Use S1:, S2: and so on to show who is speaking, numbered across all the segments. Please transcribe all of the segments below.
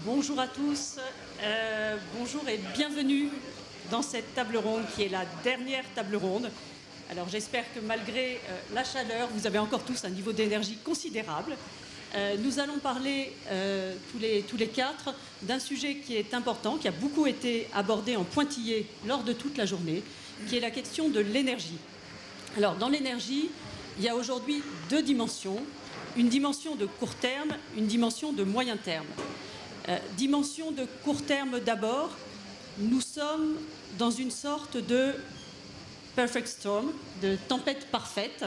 S1: Bonjour à tous, bonjour et bienvenue dans cette table ronde qui est la dernière table ronde. Alors j'espère que malgré la chaleur, vous avez encore tous un niveau d'énergie considérable. Nous allons parler tous les quatre d'un sujet qui est important, qui a beaucoup été abordé en pointillé lors de toute la journée, qui est la question de l'énergie. Alors dans l'énergie, il y a aujourd'hui deux dimensions, une dimension de court terme, une dimension de moyen terme. Dimension de court terme d'abord, nous sommes dans une sorte de perfect storm, de tempête parfaite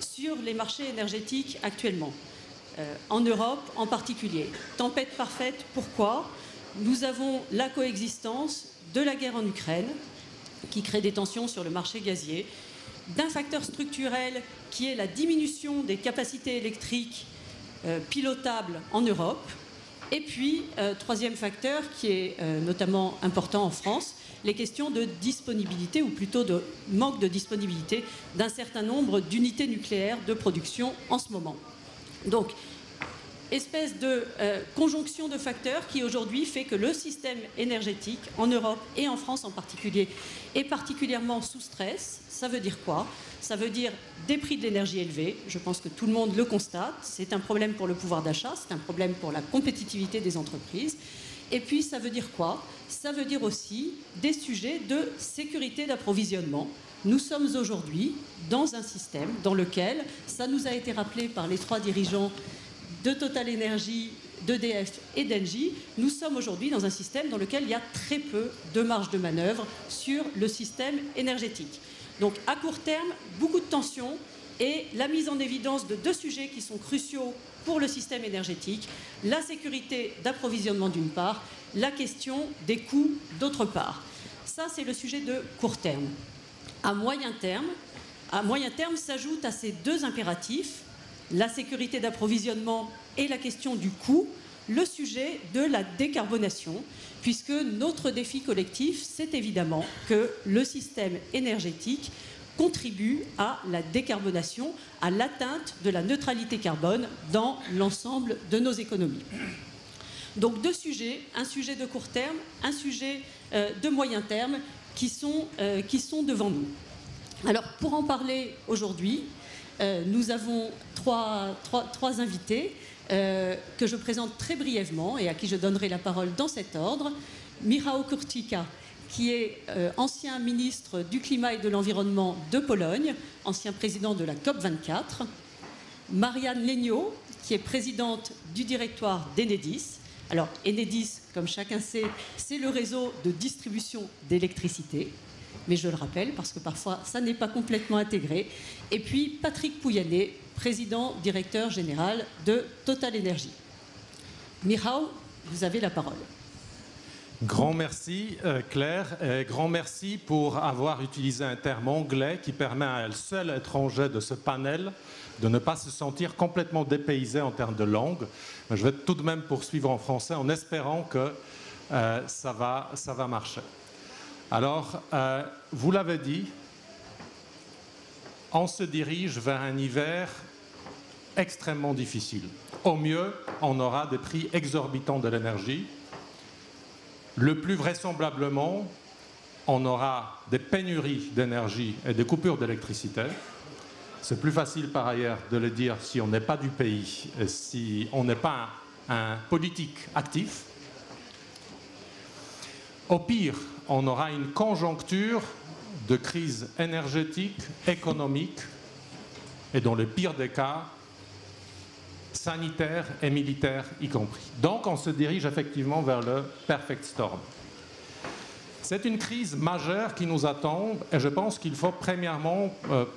S1: sur les marchés énergétiques actuellement, en Europe en particulier. Tempête parfaite, pourquoi? Nous avons la coexistence de la guerre en Ukraine, qui crée des tensions sur le marché gazier, d'un facteur structurel qui est la diminution des capacités électriques pilotables en Europe. Et puis, troisième facteur qui est notamment important en France, les questions de disponibilité, ou plutôt de manque de disponibilité d'un certain nombre d'unités nucléaires de production en ce moment. Donc, espèce de conjonction de facteurs qui aujourd'hui fait que le système énergétique en Europe et en France en particulier est particulièrement sous stress. Ça veut dire quoi? Ça veut dire des prix de l'énergie élevés. Je pense que tout le monde le constate. C'est un problème pour le pouvoir d'achat, c'est un problème pour la compétitivité des entreprises. Et puis ça veut dire quoi? Ça veut dire aussi des sujets de sécurité d'approvisionnement. Nous sommes aujourd'hui dans un système dans lequel, ça nous a été rappelé par les trois dirigeants de Total Energy, d'EDF et d'Engie, nous sommes aujourd'hui dans un système dans lequel il y a très peu de marge de manœuvre sur le système énergétique. Donc à court terme, beaucoup de tensions et la mise en évidence de deux sujets qui sont cruciaux pour le système énergétique, la sécurité d'approvisionnement d'une part, la question des coûts d'autre part. Ça, c'est le sujet de court terme. À moyen terme s'ajoutent à ces deux impératifs, la sécurité d'approvisionnement et la question du coût, le sujet de la décarbonation, puisque notre défi collectif, c'est évidemment que le système énergétique contribue à la décarbonation, à l'atteinte de la neutralité carbone dans l'ensemble de nos économies. Donc deux sujets, un sujet de court terme, un sujet de moyen terme qui sont devant nous. Alors pour en parler aujourd'hui, nous avons trois invités que je présente très brièvement et à qui je donnerai la parole dans cet ordre. Michał Kurtyka, qui est ancien ministre du Climat et de l'Environnement de Pologne, ancien président de la COP24. Marianne Legnaud, qui est présidente du directoire d'Enedis. Alors Enedis, comme chacun sait, c'est le réseau de distribution d'électricité. Mais je le rappelle parce que parfois ça n'est pas complètement intégré. Et puis Patrick Pouyanné, président directeur général de Total Energy. Michał, vous avez la parole.
S2: Grand merci Claire, et grand merci pour avoir utilisé un terme anglais qui permet à un seul étranger de ce panel de ne pas se sentir complètement dépaysé en termes de langue. Je vais tout de même poursuivre en français en espérant que ça va marcher. Alors, vous l'avez dit, on se dirige vers un hiver extrêmement difficile. Au mieux, on aura des prix exorbitants de l'énergie. Le plus vraisemblablement, on aura des pénuries d'énergie et des coupures d'électricité. C'est plus facile par ailleurs de le dire si on n'est pas du pays et si on n'est pas un politique actif. Au pire, on aura une conjoncture de crise énergétique, économique et dans le pire des cas, sanitaire et militaire y compris. Donc on se dirige effectivement vers le perfect storm. C'est une crise majeure qui nous attend et je pense qu'il faut premièrement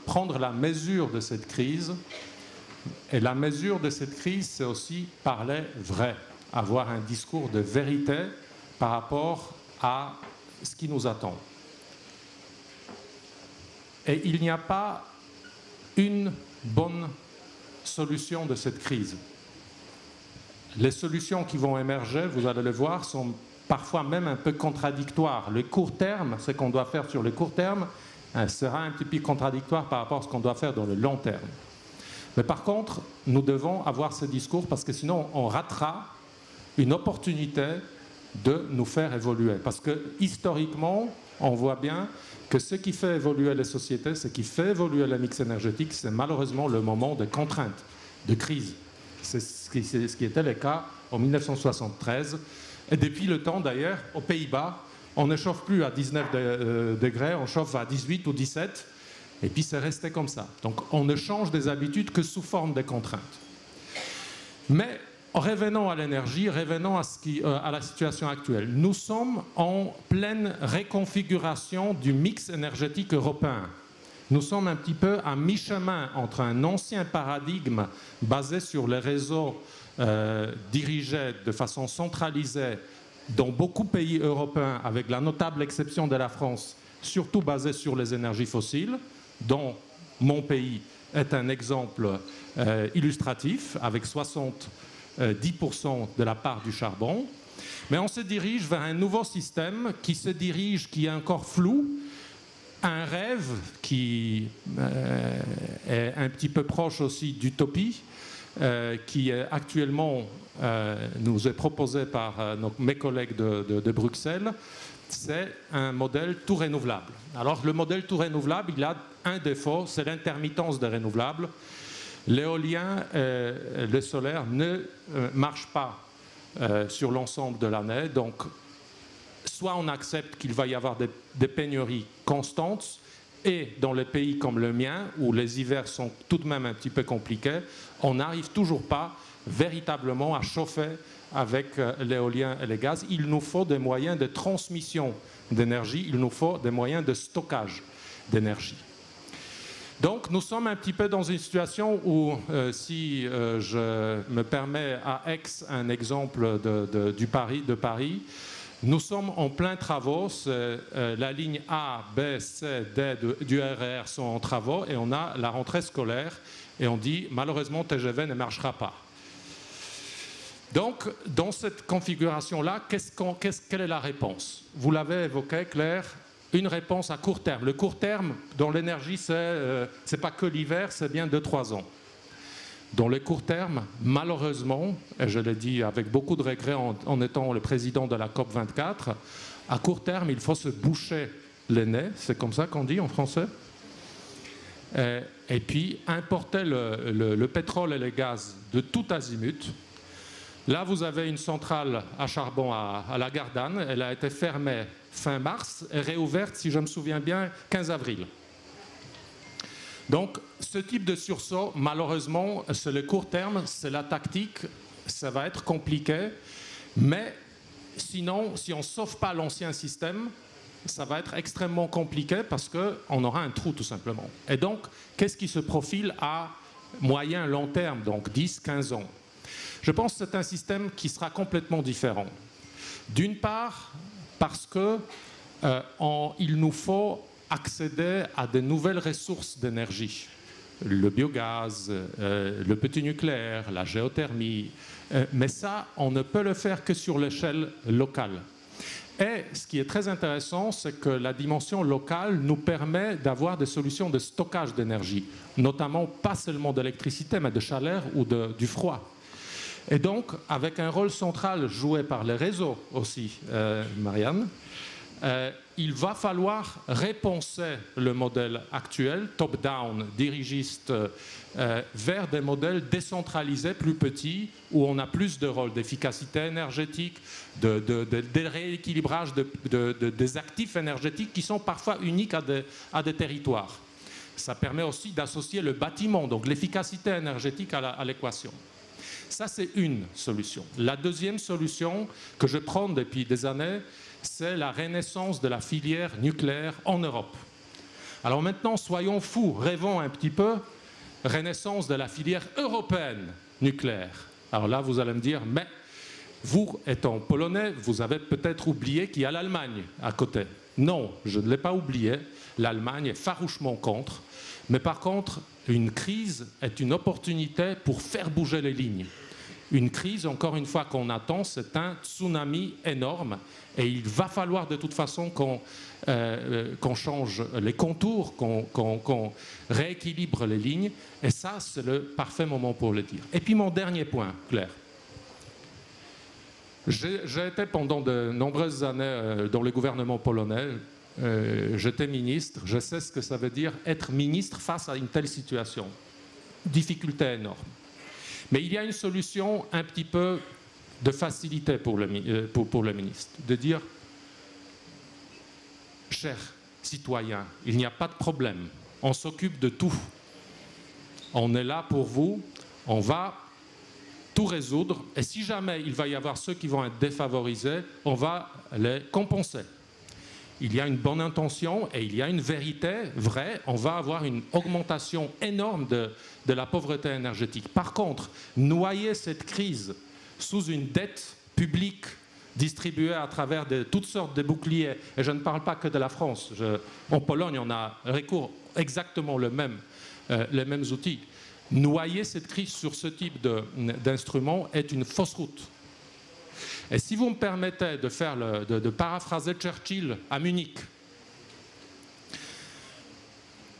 S2: prendre la mesure de cette crise. Et la mesure de cette crise, c'est aussi parler vrai, avoir un discours de vérité par rapport à ce qui nous attend. Et il n'y a pas une bonne solution de cette crise. Les solutions qui vont émerger, vous allez le voir, sont parfois même un peu contradictoires. Le court terme, ce qu'on doit faire sur le court terme, sera un petit peu contradictoire par rapport à ce qu'on doit faire dans le long terme. Mais par contre, nous devons avoir ce discours parce que sinon on ratera une opportunité de nous faire évoluer. Parce que historiquement, on voit bien que ce qui fait évoluer les sociétés, ce qui fait évoluer le mix énergétique, c'est malheureusement le moment de contrainte, de crise. C'est ce qui était le cas en 1973. Et depuis le temps, d'ailleurs, aux Pays-Bas, on ne chauffe plus à 19 degrés, on chauffe à 18 ou 17, et puis c'est resté comme ça. Donc on ne change des habitudes que sous forme de contraintes. Mais revenons à l'énergie, revenons à la situation actuelle. Nous sommes en pleine reconfiguration du mix énergétique européen. Nous sommes un petit peu à mi-chemin entre un ancien paradigme basé sur les réseaux dirigés de façon centralisée dans beaucoup de pays européens, avec la notable exception de la France, surtout basé sur les énergies fossiles, dont mon pays est un exemple illustratif, avec 70% de la part du charbon. Mais on se dirige vers un nouveau système qui est encore flou, un rêve qui est un petit peu proche aussi d'utopie, qui est actuellement nous est proposé par mes collègues de Bruxelles. C'est un modèle tout renouvelable. Alors le modèle tout renouvelable, il a un défaut, c'est l'intermittence des renouvelables. L'éolien et le solaire ne marchent pas sur l'ensemble de l'année, donc soit on accepte qu'il va y avoir des pénuries constantes, et dans les pays comme le mien, où les hivers sont tout de même un petit peu compliqués, on n'arrive toujours pas véritablement à chauffer avec l'éolien et le gaz. Il nous faut des moyens de transmission d'énergie, il nous faut des moyens de stockage d'énergie. Donc nous sommes un petit peu dans une situation où, si je me permets à Aix un exemple de Paris, nous sommes en plein travaux, la ligne A, B, C, D du RER sont en travaux et on a la rentrée scolaire et on dit malheureusement TGV ne marchera pas. Donc dans cette configuration-là, quelle est la réponse? Vous l'avez évoqué, Claire, une réponse à court terme. Le court terme dans l'énergie, c'est pas que l'hiver, c'est bien 2-3 ans. Dans le court terme, malheureusement, et je l'ai dit avec beaucoup de regrets en étant le président de la COP24, à court terme, il faut se boucher les nez, c'est comme ça qu'on dit en français, et puis importer le pétrole et le gaz de tout azimut. Là, vous avez une centrale à charbon à la Gardanne, elle a été fermée fin mars et réouverte, si je me souviens bien, 15 avril. Donc, ce type de sursaut, malheureusement, c'est le court terme, c'est la tactique, ça va être compliqué, mais sinon, si on ne sauve pas l'ancien système, ça va être extrêmement compliqué parce qu'on aura un trou tout simplement. Et donc, qu'est-ce qui se profile à moyen, long terme, donc 10-15 ans? Je pense que c'est un système qui sera complètement différent. D'une part, parce qu'il nous faut accéder à de nouvelles ressources d'énergie. Le biogaz, le petit nucléaire, la géothermie. Mais ça, on ne peut le faire que sur l'échelle locale. Et ce qui est très intéressant, c'est que la dimension locale nous permet d'avoir des solutions de stockage d'énergie, notamment pas seulement d'électricité, mais de chaleur ou du froid. Et donc, avec un rôle central joué par les réseaux aussi, Marianne, il va falloir repenser le modèle actuel, top-down, dirigiste, vers des modèles décentralisés, plus petits, où on a plus de rôle d'efficacité énergétique, de rééquilibrage des actifs énergétiques qui sont parfois uniques à des territoires. Ça permet aussi d'associer le bâtiment, donc l'efficacité énergétique à l'équation. Ça, c'est une solution. La deuxième solution que je prends depuis des années, c'est la renaissance de la filière nucléaire en Europe. Alors maintenant, soyons fous, rêvons un petit peu, renaissance de la filière européenne nucléaire. Alors là, vous allez me dire, mais vous, étant polonais, vous avez peut-être oublié qu'il y a l'Allemagne à côté. Non, je ne l'ai pas oublié. L'Allemagne est farouchement contre. Mais par contre, une crise est une opportunité pour faire bouger les lignes. Une crise, encore une fois, qu'on attend, c'est un tsunami énorme. Et il va falloir de toute façon qu'on change les contours, qu'on rééquilibre les lignes. Et ça, c'est le parfait moment pour le dire. Et puis mon dernier point, Claire. J'ai été pendant de nombreuses années dans le gouvernement polonais. J'étais ministre. Je sais ce que ça veut dire être ministre face à une telle situation. Difficulté énorme. Mais il y a une solution un petit peu de facilité pour le ministre. De dire, chers citoyens, il n'y a pas de problème. On s'occupe de tout. On est là pour vous. On va tout résoudre. Et si jamais il va y avoir ceux qui vont être défavorisés, on va les compenser. Il y a une bonne intention et il y a une vérité vraie. On va avoir une augmentation énorme de la pauvreté énergétique. Par contre, noyer cette crise sous une dette publique distribuée à travers toutes sortes de boucliers, et je ne parle pas que de la France, en Pologne, on a recours exactement les mêmes outils. Noyer cette crise sur ce type d'instrument est une fausse route. Et si vous me permettez de paraphraser Churchill à Munich,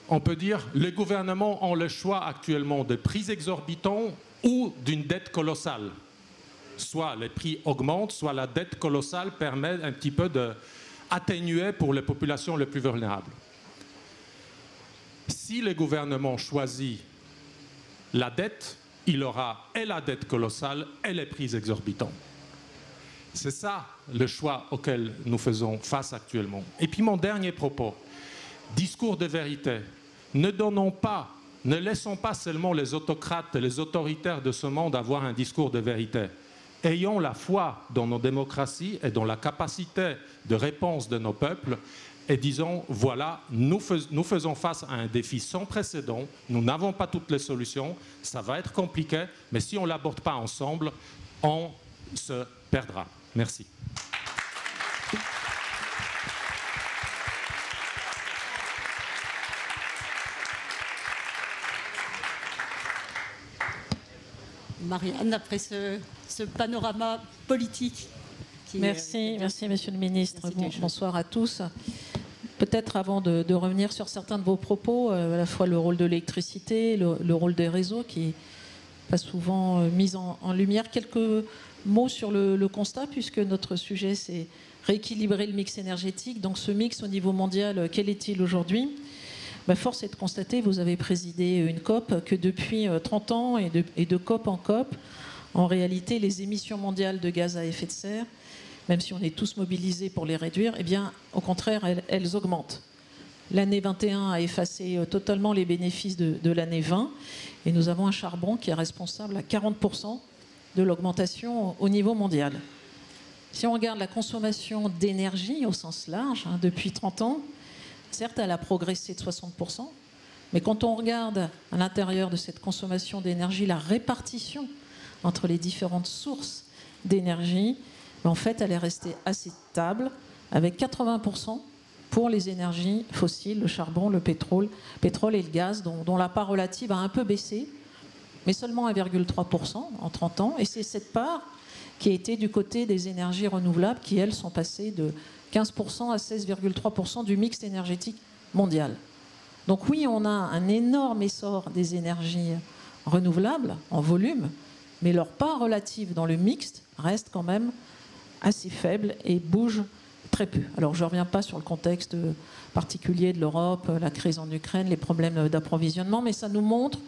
S2: on peut dire que les gouvernements ont le choix actuellement de prix exorbitants ou d'une dette colossale. Soit les prix augmentent, soit la dette colossale permet un petit peu d'atténuer pour les populations les plus vulnérables. Si le gouvernement choisit la dette, il aura et la dette colossale et les prix exorbitants. C'est ça le choix auquel nous faisons face actuellement. Et puis mon dernier propos, discours de vérité. Ne laissons pas seulement les autocrates et les autoritaires de ce monde avoir un discours de vérité. Ayons la foi dans nos démocraties et dans la capacité de réponse de nos peuples et disons, voilà, nous faisons face à un défi sans précédent, nous n'avons pas toutes les solutions, ça va être compliqué, mais si on ne l'aborde pas ensemble, on se perdra. Merci.
S1: Marianne, après ce panorama politique.
S3: Merci, Monsieur le Ministre. Bonsoir à tous. Peut-être avant de revenir sur certains de vos propos, à la fois le rôle de l'électricité, le rôle des réseaux qui n'est pas souvent mis en lumière, quelques mots sur le constat, puisque notre sujet c'est rééquilibrer le mix énergétique. Donc ce mix au niveau mondial, quel est-il aujourd'hui ? Force est de constater, vous avez présidé une COP, que depuis 30 ans et de COP en COP, en réalité les émissions mondiales de gaz à effet de serre, même si on est tous mobilisés pour les réduire, eh bien, au contraire, elles augmentent. L'année 21 a effacé totalement les bénéfices de l'année 20, et nous avons un charbon qui est responsable à 40% de l'augmentation au niveau mondial. Si on regarde la consommation d'énergie au sens large, depuis 30 ans, certes, elle a progressé de 60%, mais quand on regarde à l'intérieur de cette consommation d'énergie la répartition entre les différentes sources d'énergie, en fait, elle est restée assez stable, avec 80% pour les énergies fossiles, le charbon, le pétrole et le gaz, dont la part relative a un peu baissé, mais seulement 1,3% en 30 ans. Et c'est cette part qui a été du côté des énergies renouvelables qui, elles, sont passées de 15% à 16,3% du mix énergétique mondial. Donc oui, on a un énorme essor des énergies renouvelables en volume, mais leur part relative dans le mixte reste quand même assez faible et bouge très peu. Alors je ne reviens pas sur le contexte particulier de l'Europe, la crise en Ukraine, les problèmes d'approvisionnement, mais ça nous montre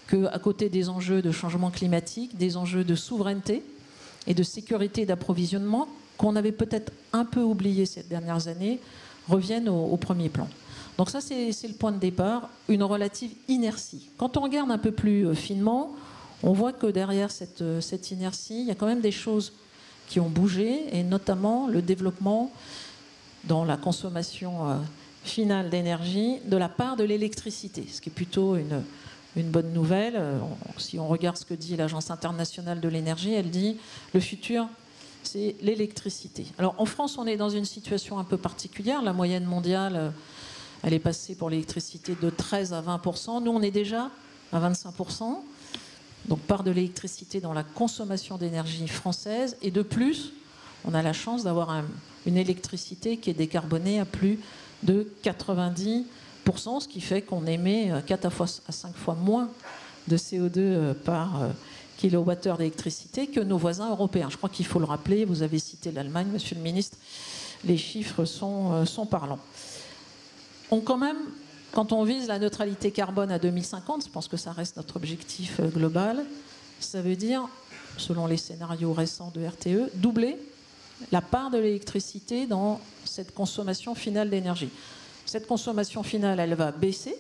S3: qu'à côté des enjeux de changement climatique, des enjeux de souveraineté et de sécurité d'approvisionnement, qu'on avait peut-être un peu oublié ces dernières années, reviennent au premier plan. Donc ça, c'est le point de départ, une relative inertie. Quand on regarde un peu plus finement, on voit que derrière cette inertie, il y a quand même des choses qui ont bougé, et notamment le développement dans la consommation finale d'énergie de la part de l'électricité, ce qui est plutôt une bonne nouvelle. Si on regarde ce que dit l'Agence internationale de l'énergie, elle dit le futur, c'est l'électricité. Alors en France, on est dans une situation un peu particulière. La moyenne mondiale, elle est passée pour l'électricité de 13 à 20%. Nous, on est déjà à 25%. Donc part de l'électricité dans la consommation d'énergie française. Et de plus, on a la chance d'avoir une électricité qui est décarbonée à plus de 90%, ce qui fait qu'on émet 4 à 5 fois moins de CO2 par kWh d'électricité que nos voisins européens. Je crois qu'il faut le rappeler, vous avez cité l'Allemagne, Monsieur le Ministre, les chiffres sont parlants. Quand même, quand on vise la neutralité carbone à 2050, je pense que ça reste notre objectif global, ça veut dire, selon les scénarios récents de RTE, doubler la part de l'électricité dans cette consommation finale d'énergie. Cette consommation finale, elle va baisser.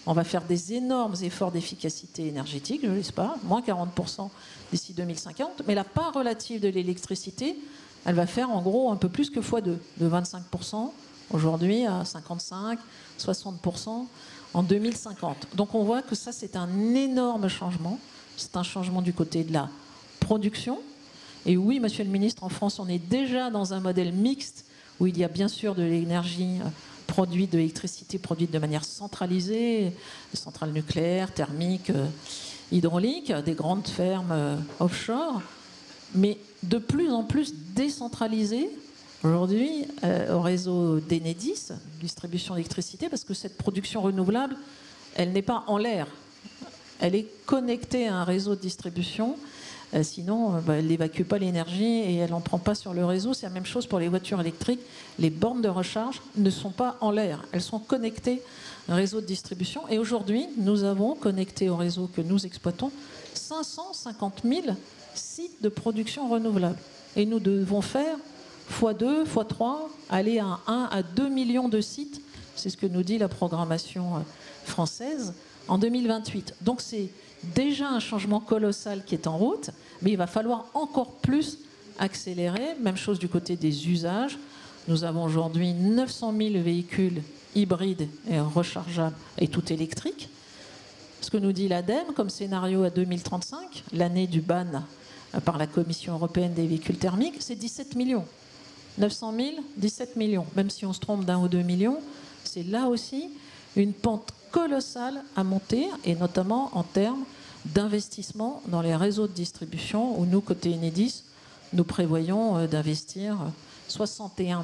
S3: On va faire des énormes efforts d'efficacité énergétique, je ne laisse pas, moins 40% d'ici 2050, mais la part relative de l'électricité, elle va faire en gros un peu plus que x2, de 25% aujourd'hui à 55, 60% en 2050. Donc on voit que ça, c'est un énorme changement. C'est un changement du côté de la production. Et oui, Monsieur le Ministre, en France, on est déjà dans un modèle mixte où il y a bien sûr de l'énergie produite, de l'électricité produite de manière centralisée, des centrales nucléaires, thermiques, hydrauliques, des grandes fermes offshore, mais de plus en plus décentralisée aujourd'hui au réseau d'Enedis, distribution d'électricité, parce que cette production renouvelable, elle n'est pas en l'air. Elle est connectée à un réseau de distribution. Sinon, elle n'évacue pas l'énergie et elle n'en prend pas sur le réseau. C'est la même chose pour les voitures électriques. Les bornes de recharge ne sont pas en l'air. Elles sont connectées à un réseau de distribution. Et aujourd'hui, nous avons connecté au réseau que nous exploitons 550 000 sites de production renouvelable. Et nous devons faire x2, x3, aller à 1 à 2 millions de sites. C'est ce que nous dit la programmation française en 2028. Donc c'est déjà un changement colossal qui est en route, mais il va falloir encore plus accélérer. Même chose du côté des usages. Nous avons aujourd'hui 900 000 véhicules hybrides et rechargeables et tout électriques. Ce que nous dit l'ADEME comme scénario à 2035, l'année du ban par la Commission européenne des véhicules thermiques, c'est 17 millions. 900 000, 17 millions. Même si on se trompe d'1 ou 2 millions, c'est là aussi une pente colossale à monter, et notamment en termes d'investissement dans les réseaux de distribution, où nous, côté Enedis, nous prévoyons d'investir 61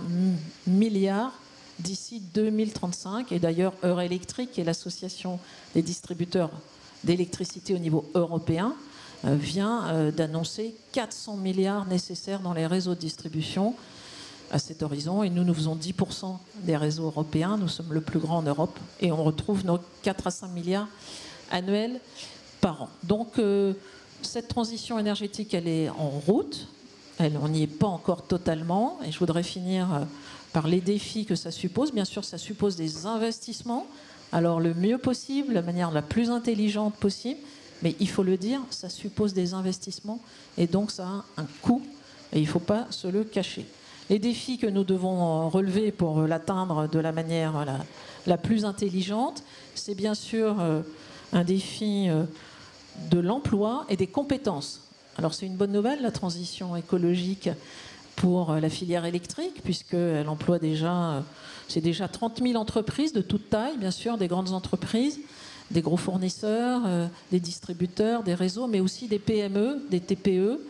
S3: milliards d'ici 2035. Et d'ailleurs, Eurélectrique et l'association des distributeurs d'électricité au niveau européen vient d'annoncer 400 milliards nécessaires dans les réseaux de distribution à cet horizon, et nous faisons 10% des réseaux européens, nous sommes le plus grand en Europe, et on retrouve nos 4 à 5 milliards annuels par an. Donc cette transition énergétique, elle est en route, on n'y est pas encore totalement, et je voudrais finir par les défis que ça suppose. Bien sûr, ça suppose des investissements, alors le mieux possible, la manière la plus intelligente possible, mais il faut le dire, ça suppose des investissements, et donc ça a un coût, et il ne faut pas se le cacher. Les défis que nous devons relever pour l'atteindre de la manière la plus intelligente, c'est bien sûr un défi de l'emploi et des compétences. Alors c'est une bonne nouvelle, la transition écologique pour la filière électrique, puisqu'elle emploie déjà, c'est déjà 30 000 entreprises de toute taille, bien sûr, des grandes entreprises, des gros fournisseurs, des distributeurs, des réseaux, mais aussi des PME, des TPE,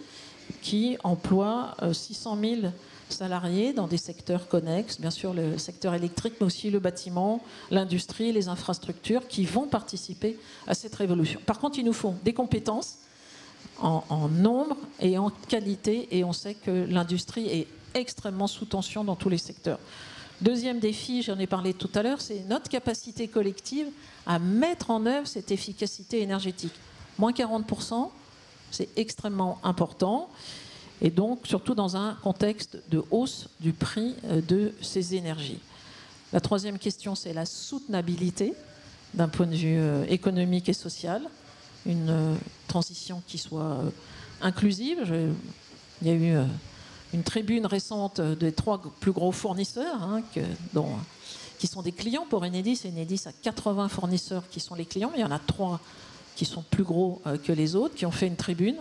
S3: qui emploient 600 000 salariés dans des secteurs connexes, bien sûr le secteur électrique, mais aussi le bâtiment, l'industrie, les infrastructures qui vont participer à cette révolution. Par contre, il nous faut des compétences en nombre et en qualité, et on sait que l'industrie est extrêmement sous tension dans tous les secteurs. Deuxième défi, j'en ai parlé tout à l'heure, c'est notre capacité collective à mettre en œuvre cette efficacité énergétique. Moins 40%, c'est extrêmement important. Et donc, surtout dans un contexte de hausse du prix de ces énergies. La troisième question, c'est la soutenabilité d'un point de vue économique et social. Une transition qui soit inclusive. Il y a eu une tribune récente des 3 plus gros fournisseurs, qui sont des clients pour Enedis. Enedis a 80 fournisseurs qui sont les clients, mais il y en a 3 qui sont plus gros que les autres, qui ont fait une tribune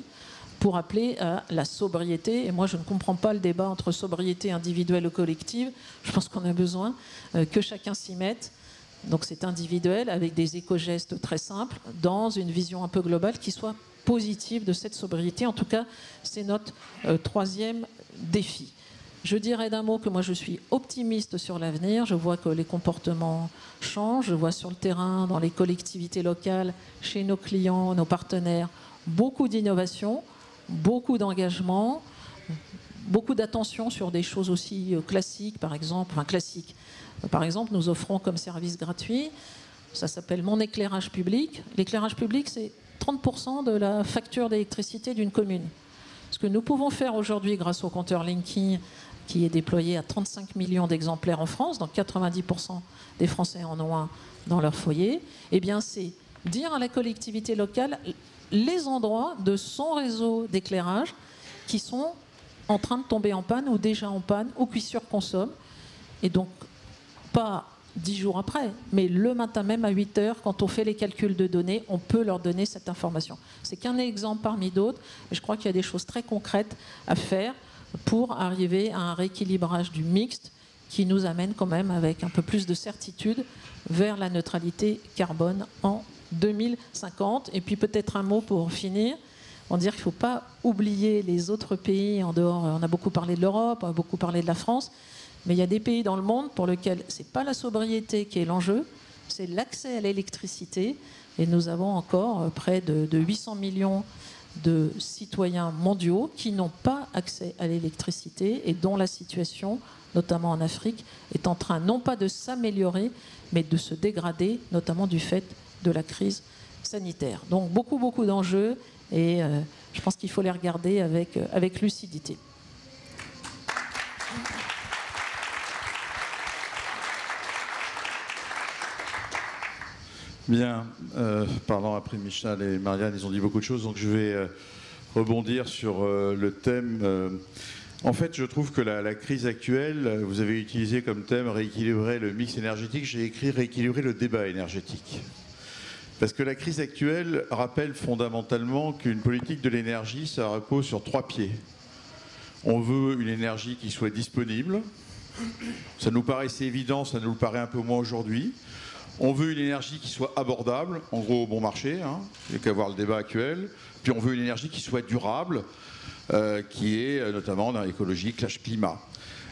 S3: pour appeler à la sobriété. Et moi, je ne comprends pas le débat entre sobriété individuelle ou collective. Je pense qu'on a besoin que chacun s'y mette. Donc c'est individuel, avec des éco-gestes très simples, dans une vision un peu globale qui soit positive de cette sobriété. En tout cas, c'est notre troisième défi. Je dirais d'un mot que moi, je suis optimiste sur l'avenir. Je vois que les comportements changent. Je vois sur le terrain, dans les collectivités locales, chez nos clients, nos partenaires, beaucoup d'innovation, beaucoup d'engagement, beaucoup d'attention sur des choses aussi classiques, par exemple. Enfin, classiques. Par exemple, nous offrons comme service gratuit, ça s'appelle Mon éclairage public. L'éclairage public, c'est 30% de la facture d'électricité d'une commune. Ce que nous pouvons faire aujourd'hui grâce au compteur Linky, qui est déployé à 35 millions d'exemplaires en France, donc 90% des Français en ont un dans leur foyer, eh bien, c'est dire à la collectivité locale les endroits de son réseau d'éclairage qui sont en train de tomber en panne ou déjà en panne ou qui surconsomment. Et donc, pas 10 jours après, mais le matin même à 8 heures, quand on fait les calculs de données, on peut leur donner cette information. C'est qu'un exemple parmi d'autres, et je crois qu'il y a des choses très concrètes à faire pour arriver à un rééquilibrage du mixte qui nous amène quand même avec un peu plus de certitude vers la neutralité carbone en 2050. Et puis peut-être un mot pour finir, on dire qu'il ne faut pas oublier les autres pays en dehors. On a beaucoup parlé de l'Europe, on a beaucoup parlé de la France, mais il y a des pays dans le monde pour lesquels ce n'est pas la sobriété qui est l'enjeu, c'est l'accès à l'électricité. Et nous avons encore près de 800 millions de citoyens mondiaux qui n'ont pas accès à l'électricité et dont la situation, notamment en Afrique, est en train non pas de s'améliorer, mais de se dégrader, notamment du fait de la crise sanitaire. Donc beaucoup d'enjeux et je pense qu'il faut les regarder avec lucidité.
S4: Bien, pardon, après Michel et Marianne, ils ont dit beaucoup de choses, donc je vais rebondir sur le thème. En fait, je trouve que la crise actuelle, vous avez utilisé comme thème rééquilibrer le mix énergétique, j'ai écrit rééquilibrer le débat énergétique. Parce que la crise actuelle rappelle fondamentalement qu'une politique de l'énergie, ça repose sur 3 pieds. On veut une énergie qui soit disponible, ça nous paraissait évident, ça nous le paraît un peu moins aujourd'hui. On veut une énergie qui soit abordable, en gros au bon marché, hein, il n'y a qu'à voir le débat actuel. Puis on veut une énergie qui soit durable, qui est notamment dans l'écologie/climat.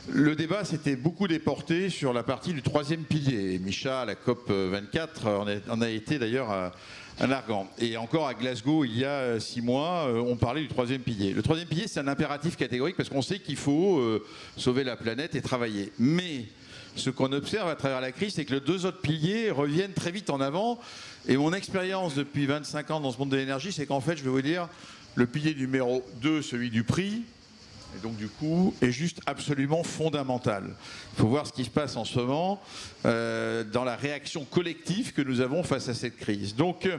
S4: Le débat s'était beaucoup déporté sur la partie du 3e pilier. Et Micha, à la COP 24, en a été d'ailleurs un arguant. Et encore à Glasgow, il y a 6 mois, on parlait du 3e pilier. Le 3e pilier, c'est un impératif catégorique parce qu'on sait qu'il faut sauver la planète et travailler. Mais ce qu'on observe à travers la crise, c'est que les 2 autres piliers reviennent très vite en avant. Et mon expérience depuis 25 ans dans ce monde de l'énergie, c'est qu'en fait, je vais vous dire, le pilier numéro 2, celui du prix, et donc du coup, est juste absolument fondamental. Il faut voir ce qui se passe en ce moment dans la réaction collective que nous avons face à cette crise. Donc,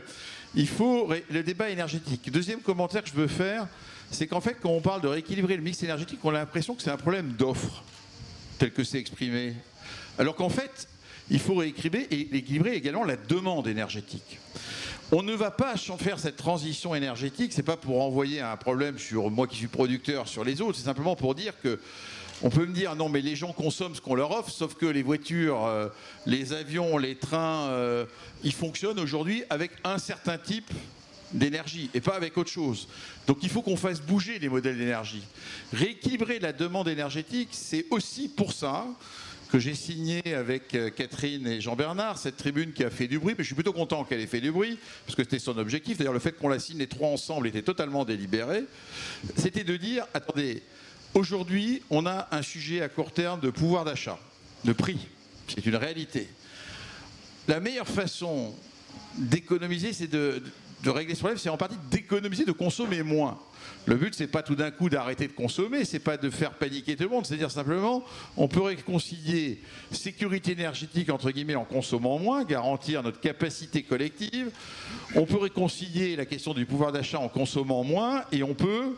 S4: il faut le débat énergétique. Deuxième commentaire que je veux faire, c'est qu'en fait, quand on parle de rééquilibrer le mix énergétique, on a l'impression que c'est un problème d'offre, tel que c'est exprimé. Alors qu'en fait, il faut rééquilibrer également la demande énergétique. On ne va pas faire cette transition énergétique, c'est pas pour envoyer un problème sur moi qui suis producteur sur les autres, c'est simplement pour dire que on peut me dire non mais les gens consomment ce qu'on leur offre, sauf que les voitures, les avions, les trains, ils fonctionnent aujourd'hui avec un certain type d'énergie et pas avec autre chose. Donc il faut qu'on fasse bouger les modèles d'énergie. Rééquilibrer la demande énergétique, c'est aussi pour ça que j'ai signé avec Catherine et Jean-Bernard, cette tribune qui a fait du bruit, mais je suis plutôt content qu'elle ait fait du bruit, parce que c'était son objectif. D'ailleurs, le fait qu'on la signe les 3 ensemble était totalement délibéré. C'était de dire, attendez, aujourd'hui, on a un sujet à court terme de pouvoir d'achat, de prix. C'est une réalité. La meilleure façon d'économiser, c'est de régler ce problème, c'est en partie d'économiser, de consommer moins. Le but, c'est pas tout d'un coup d'arrêter de consommer, c'est pas de faire paniquer tout le monde, c'est-à-dire simplement, on peut réconcilier sécurité énergétique, entre guillemets, en consommant moins, garantir notre capacité collective, on peut réconcilier la question du pouvoir d'achat en consommant moins, et on peut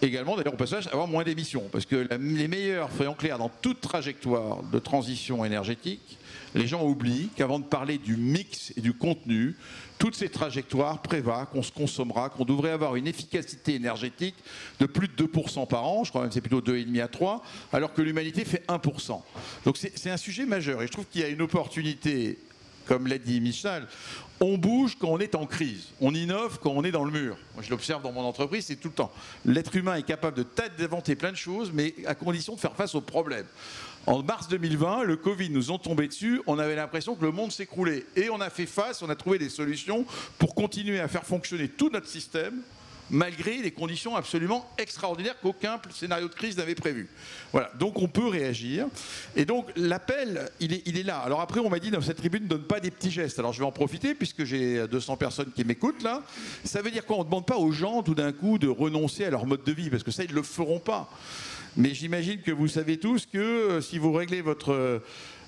S4: également, d'ailleurs au passage, avoir moins d'émissions, parce que les meilleurs, soyons clairs, dans toute trajectoire de transition énergétique, les gens oublient qu'avant de parler du mix et du contenu, toutes ces trajectoires prévoient qu'on se consommera, qu'on devrait avoir une efficacité énergétique de plus de 2% par an, je crois même que c'est plutôt 2,5 à 3, alors que l'humanité fait 1%. Donc c'est un sujet majeur et je trouve qu'il y a une opportunité, comme l'a dit Michel, on bouge quand on est en crise, on innove quand on est dans le mur. Moi je l'observe dans mon entreprise, c'est tout le temps. L'être humain est capable d'inventer plein de choses, mais à condition de faire face aux problèmes. En mars 2020, le Covid nous ont tombé dessus, on avait l'impression que le monde s'écroulait. Et on a fait face, on a trouvé des solutions pour continuer à faire fonctionner tout notre système malgré les conditions absolument extraordinaires qu'aucun scénario de crise n'avait prévu. Voilà, donc on peut réagir. Et donc l'appel, il est là. Alors après, on m'a dit dans cette tribune, ne donne pas des petits gestes. Alors je vais en profiter, puisque j'ai 200 personnes qui m'écoutent là. Ça veut dire quoi? On ne demande pas aux gens tout d'un coup de renoncer à leur mode de vie, parce que ça, ils ne le feront pas. Mais j'imagine que vous savez tous que si vous réglez votre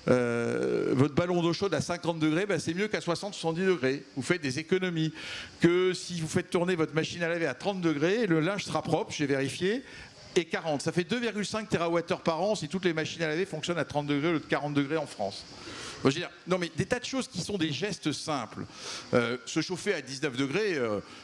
S4: ballon d'eau chaude à 50 degrés, ben c'est mieux qu'à 60-70 degrés. Vous faites des économies. Que si vous faites tourner votre machine à laver à 30 degrés, le linge sera propre, j'ai vérifié, et 40. Ça fait 2,5 TWh par an si toutes les machines à laver fonctionnent à 30 degrés au lieu de 40 degrés en France. Je veux dire, non mais des tas de choses qui sont des gestes simples. Se chauffer à 19 degrés,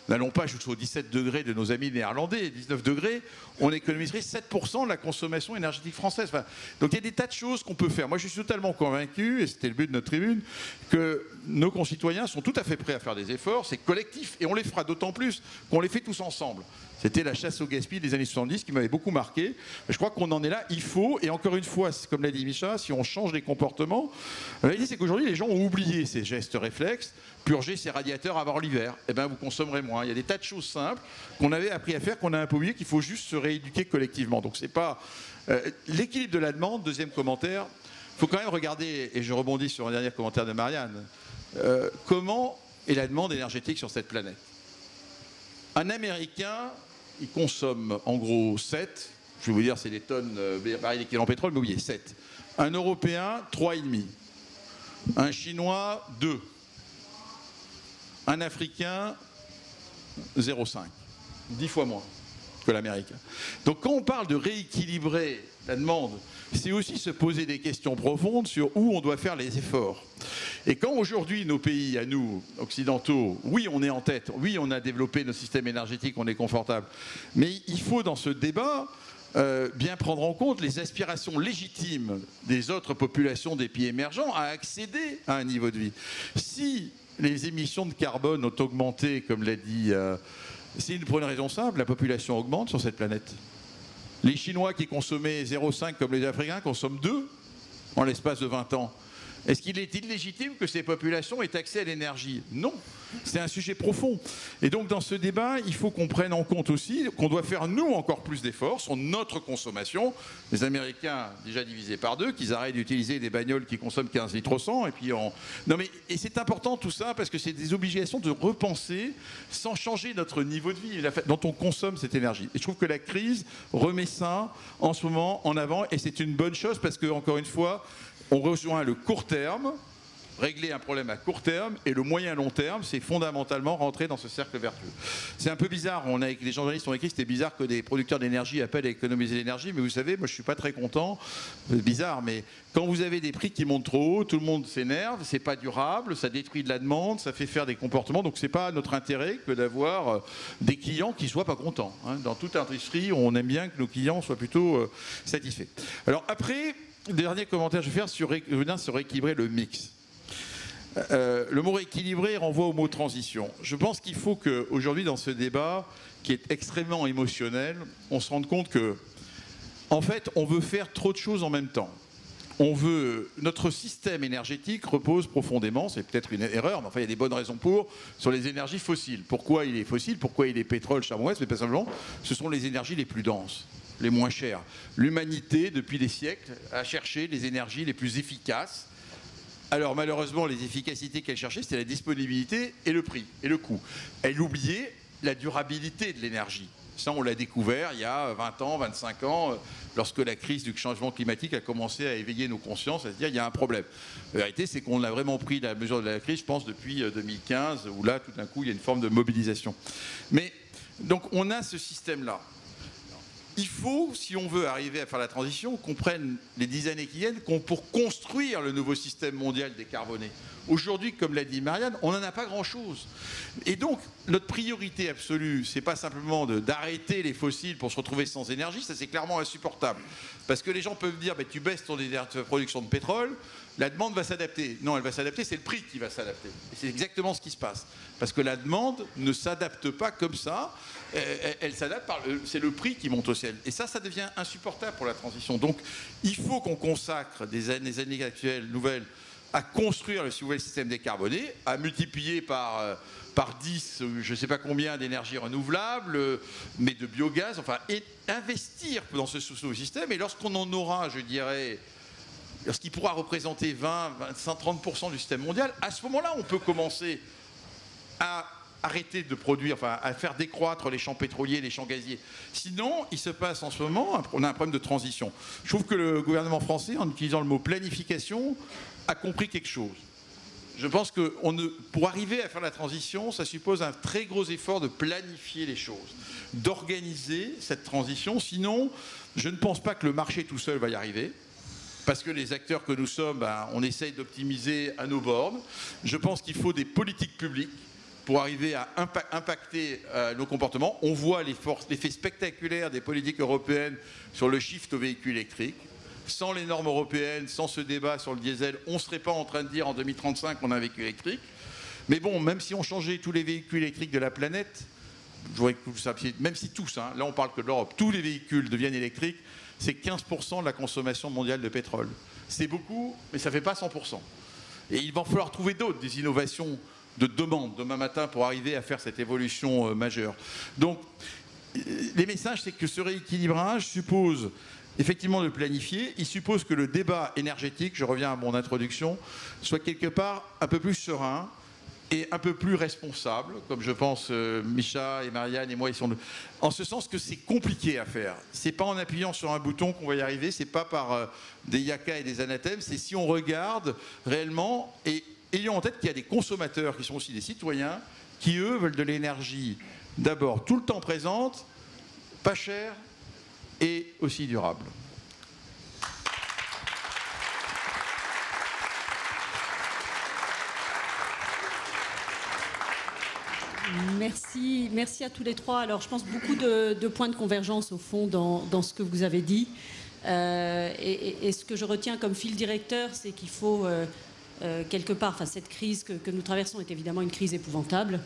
S4: n'allons pas jusqu'aux 17 degrés de nos amis néerlandais. 19 degrés, on économiserait 7% de la consommation énergétique française. Enfin, donc il y a des tas de choses qu'on peut faire. Moi je suis totalement convaincu, et c'était le but de notre tribune, que nos concitoyens sont tout à fait prêts à faire des efforts. C'est collectif et on les fera d'autant plus qu'on les fait tous ensemble. C'était la chasse au gaspillage des années 70 qui m'avait beaucoup marqué. Je crois qu'on en est là, il faut, et encore une fois, comme l'a dit Micha, si on change les comportements, la réalité c'est qu'aujourd'hui les gens ont oublié ces gestes réflexes, purger ses radiateurs avant l'hiver, eh ben, vous consommerez moins. Il y a des tas de choses simples qu'on avait appris à faire, qu'on a un peu oublié, qu'il faut juste se rééduquer collectivement. Donc c'est pas... l'équilibre de la demande, deuxième commentaire, il faut quand même regarder, et je rebondis sur un dernier commentaire de Marianne, comment est la demande énergétique sur cette planète. Un Américain, il consomme en gros 7, je vais vous dire c'est des tonnes, barils d'équivalent pétrole, mais oubliez, 7. Un Européen, 3,5. Un Chinois, 2. Un Africain, 0,5. 10 fois moins que l'Américain. Donc quand on parle de rééquilibrer la demande, c'est aussi se poser des questions profondes sur où on doit faire les efforts. Et quand aujourd'hui nos pays, à nous, occidentaux, oui on est en tête, oui on a développé nos systèmes énergétiques, on est confortable, mais il faut dans ce débat bien prendre en compte les aspirations légitimes des autres populations des pays émergents à accéder à un niveau de vie. Si les émissions de carbone ont augmenté, comme l'a dit, c'est pour une raison simple, la population augmente sur cette planète. Les Chinois qui consommaient 0,5 comme les Africains consomment 2 en l'espace de 20 ans. Est-ce qu'il est illégitime que ces populations aient accès à l'énergie? Non. C'est un sujet profond. Et donc dans ce débat, il faut qu'on prenne en compte aussi qu'on doit faire nous encore plus d'efforts sur notre consommation. Les Américains, déjà divisés par 2, qu'ils arrêtent d'utiliser des bagnoles qui consomment 15 litres au 100. Et puis non mais, et c'est important tout ça parce que c'est des obligations de repenser sans changer notre niveau de vie dont on consomme cette énergie. Et je trouve que la crise remet ça en ce moment en avant et c'est une bonne chose parce que, encore une fois, on rejoint le court terme, régler un problème à court terme, et le moyen long terme, c'est fondamentalement rentrer dans ce cercle vertueux. C'est un peu bizarre, les journalistes ont écrit, c'était bizarre que des producteurs d'énergie appellent à économiser l'énergie, mais vous savez, moi je ne suis pas très content, c'est bizarre, mais quand vous avez des prix qui montent trop haut, tout le monde s'énerve, c'est pas durable, ça détruit de la demande, ça fait faire des comportements, donc c'est pas notre intérêt que d'avoir des clients qui soient pas contents. Dans toute industrie, on aime bien que nos clients soient plutôt satisfaits. Alors après, le dernier commentaire que je vais faire sur rééquilibrer le mix. Le mot rééquilibrer renvoie au mot transition. Je pense qu'il faut qu'aujourd'hui, dans ce débat, qui est extrêmement émotionnel, on se rende compte que, en fait, on veut faire trop de choses en même temps. Notre système énergétique repose profondément, c'est peut-être une erreur, mais enfin il y a des bonnes raisons sur les énergies fossiles. Pourquoi il est fossile? Pourquoi il est pétrole, charbon, mais pas simplement, ce sont les énergies les plus denses, les moins chères. L'humanité, depuis des siècles, a cherché les énergies les plus efficaces. Alors malheureusement, les efficacités qu'elle cherchait, c'était la disponibilité et le prix, et le coût. Elle oubliait la durabilité de l'énergie. Ça, on l'a découvert il y a 20 ans, 25 ans, lorsque la crise du changement climatique a commencé à éveiller nos consciences, à se dire il y a un problème. La vérité, c'est qu'on a vraiment pris la mesure de la crise, je pense, depuis 2015, où là, tout d'un coup, il y a une forme de mobilisation. Mais, donc, on a ce système-là. Il faut, si on veut arriver à faire la transition, qu'on prenne les 10 années qui viennent pour construire le nouveau système mondial décarboné. Aujourd'hui, comme l'a dit Marianne, on n'en a pas grand-chose. Et donc, notre priorité absolue, c'est pas simplement d'arrêter les fossiles pour se retrouver sans énergie, ça c'est clairement insupportable. Parce que les gens peuvent dire, bah, tu baisses ton production de pétrole, la demande va s'adapter. Non, elle va s'adapter, c'est le prix qui va s'adapter. Et c'est exactement ce qui se passe. Parce que la demande ne s'adapte pas comme ça, elle s'adapte c'est le prix qui monte au ciel. Et ça devient insupportable pour la transition. Donc, il faut qu'on consacre des années actuelles, nouvelles, à construire, si vous voulez, le système décarboné, à multiplier par 10, je ne sais pas combien d'énergies renouvelables, mais de biogaz, enfin, et investir dans ce système. Et lorsqu'on en aura, je dirais, lorsqu'il pourra représenter 20, 25, 30% du système mondial, à ce moment-là, on peut commencer à arrêter de produire, enfin, à faire décroître les champs pétroliers, les champs gaziers. Sinon, il se passe en ce moment, on a un problème de transition. Je trouve que le gouvernement français, en utilisant le mot planification, a compris quelque chose. Je pense que pour arriver à faire la transition, ça suppose un très gros effort de planifier les choses, d'organiser cette transition. Sinon, je ne pense pas que le marché tout seul va y arriver, parce que les acteurs que nous sommes, on essaye d'optimiser à nos bornes. Je pense qu'il faut des politiques publiques pour arriver à impacter nos comportements. On voit l'effet spectaculaire des politiques européennes sur le shift aux véhicules électriques. Sans les normes européennes, sans ce débat sur le diesel, on ne serait pas en train de dire en 2035 qu'on a un véhicule électrique. Mais bon, même si on changeait tous les véhicules électriques de la planète, je voudrais que vous sachiez, même si tous, là on parle que de l'Europe, tous les véhicules deviennent électriques, c'est 15% de la consommation mondiale de pétrole. C'est beaucoup, mais ça ne fait pas 100%. Et il va falloir trouver d'autres, des innovations de demande demain matin pour arriver à faire cette évolution majeure. Donc, les messages, c'est que ce rééquilibrage suppose effectivement de planifier. Il suppose que le débat énergétique, je reviens à mon introduction, soit quelque part un peu plus serein et un peu plus responsable, comme je pense Micha et Marianne et moi, ils sont en ce sens que c'est compliqué à faire. C'est pas en appuyant sur un bouton qu'on va y arriver, c'est pas par des yakas et des anathèmes, c'est si on regarde réellement et ayons en tête qu'il y a des consommateurs qui sont aussi des citoyens qui, eux, veulent de l'énergie d'abord tout le temps présente, pas chère et aussi durable.
S1: Merci à tous les trois. Alors, je pense beaucoup de points de convergence, au fond, dans ce que vous avez dit. Et ce que je retiens comme fil directeur, c'est qu'il faut, quelque part, enfin, cette crise que nous traversons est évidemment une crise épouvantable.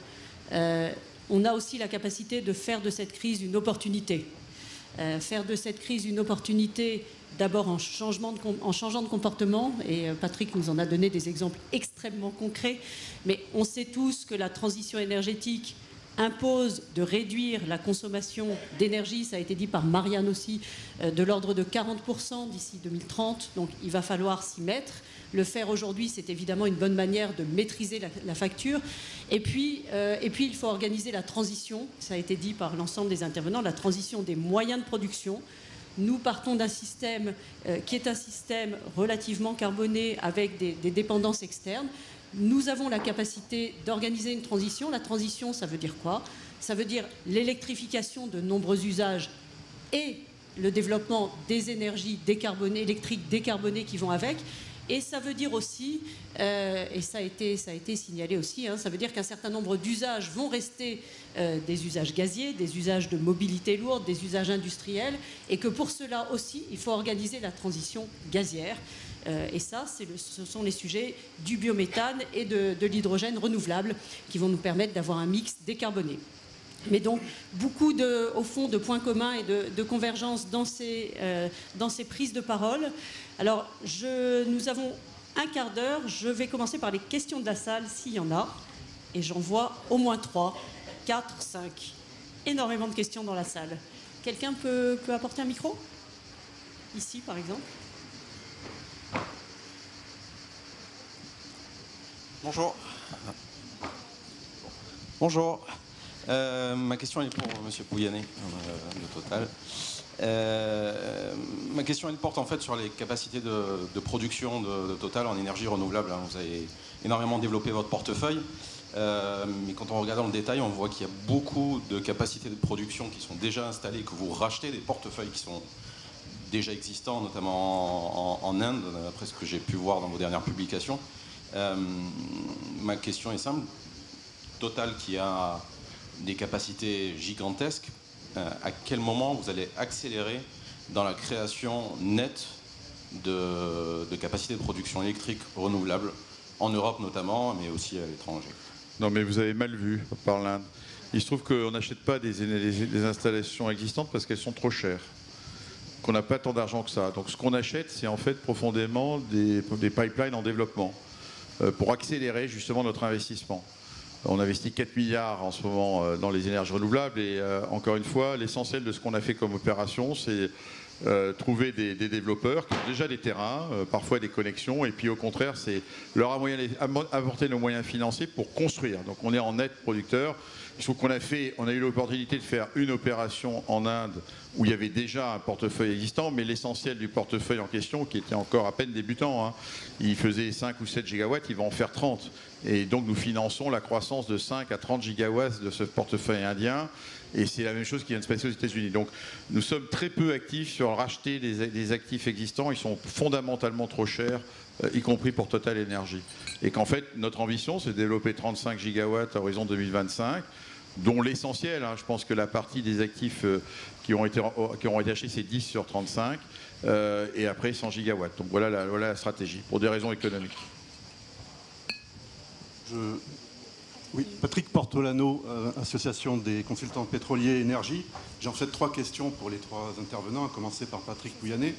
S1: On a aussi la capacité de faire de cette crise une opportunité. Faire de cette crise une opportunité, d'abord en changeant de comportement, et Patrick nous en a donné des exemples extrêmement concrets, mais on sait tous que la transition énergétique impose de réduire la consommation d'énergie, ça a été dit par Marianne aussi, de l'ordre de 40% d'ici 2030, donc il va falloir s'y mettre. Le faire aujourd'hui, c'est évidemment une bonne manière de maîtriser la facture. Et puis, il faut organiser la transition, ça a été dit par l'ensemble des intervenants, la transition des moyens de production. Nous partons d'un système qui est un système relativement carboné avec des dépendances externes. Nous avons la capacité d'organiser une transition. La transition, ça veut dire quoi? Ça veut dire l'électrification de nombreux usages et le développement des énergies décarbonées, électriques décarbonées qui vont avec. Et ça veut dire aussi, et ça a été signalé aussi, ça veut dire qu'un certain nombre d'usages vont rester des usages gaziers, des usages de mobilité lourde, des usages industriels, et que pour cela aussi, il faut organiser la transition gazière. Et ça, ce sont les sujets du biométhane et de l'hydrogène renouvelable qui vont nous permettre d'avoir un mix décarboné. Mais donc, beaucoup, au fond, de points communs et de convergence dans ces prises de parole. Alors, nous avons un quart d'heure. Je vais commencer par les questions de la salle, s'il y en a. Et j'en vois au moins 3, 4, 5. Énormément de questions dans la salle. Quelqu'un peut apporter un micro? Ici, par exemple.
S5: Bonjour. Bonjour. Ma question est pour M. Pouyanné de Total. Ma question elle porte en fait sur les capacités de production de Total en énergie renouvelable. Vous avez énormément développé votre portefeuille, mais quand on regarde dans le détail, on voit qu'il y a beaucoup de capacités de production qui sont déjà installées, que vous rachetez des portefeuilles qui sont déjà existants, notamment en Inde, d'après ce que j'ai pu voir dans vos dernières publications. Ma question est simple. Total qui a des capacités gigantesques, à quel moment vous allez accélérer dans la création nette de capacités de production électrique renouvelables, en Europe notamment, mais aussi à l'étranger?
S4: Non, mais vous avez mal vu par l'Inde. Il se trouve qu'on n'achète pas des installations existantes parce qu'elles sont trop chères, qu'on n'a pas tant d'argent que ça. Donc ce qu'on achète, c'est en fait profondément des pipelines en développement. pour accélérer justement notre investissement. On investit 4 milliards en ce moment dans les énergies renouvelables et encore une fois, l'essentiel de ce qu'on a fait comme opération, c'est trouver des développeurs qui ont déjà des terrains, parfois des connexions, et puis au contraire, c'est leur apporter nos moyens financiers pour construire. Donc on est en net producteur. Il faut qu'on a eu l'opportunité de faire une opération en Inde où il y avait déjà un portefeuille existant, mais l'essentiel du portefeuille en question, qui était encore à peine débutant, hein, il faisait 5 ou 7 gigawatts, il va en faire 30. Et donc nous finançons la croissance de 5 à 30 gigawatts de ce portefeuille indien. Et c'est la même chose qui vient de se passer aux États-Unis. Donc nous sommes très peu actifs sur racheter des actifs existants. Ils sont fondamentalement trop chers, y compris pour Total Energy. Et qu'en fait, notre ambition, c'est de développer 35 gigawatts à horizon 2025, dont l'essentiel, hein, je pense que la partie des actifs qui ont été achetés, c'est 10 sur 35, et après 100 gigawatts. Donc voilà la stratégie, pour des raisons économiques.
S6: Oui, Patrick Portolano, Association des consultants pétroliers et énergie. J'ai en fait 3 questions pour les 3 intervenants, à commencer par Patrick Pouyanné.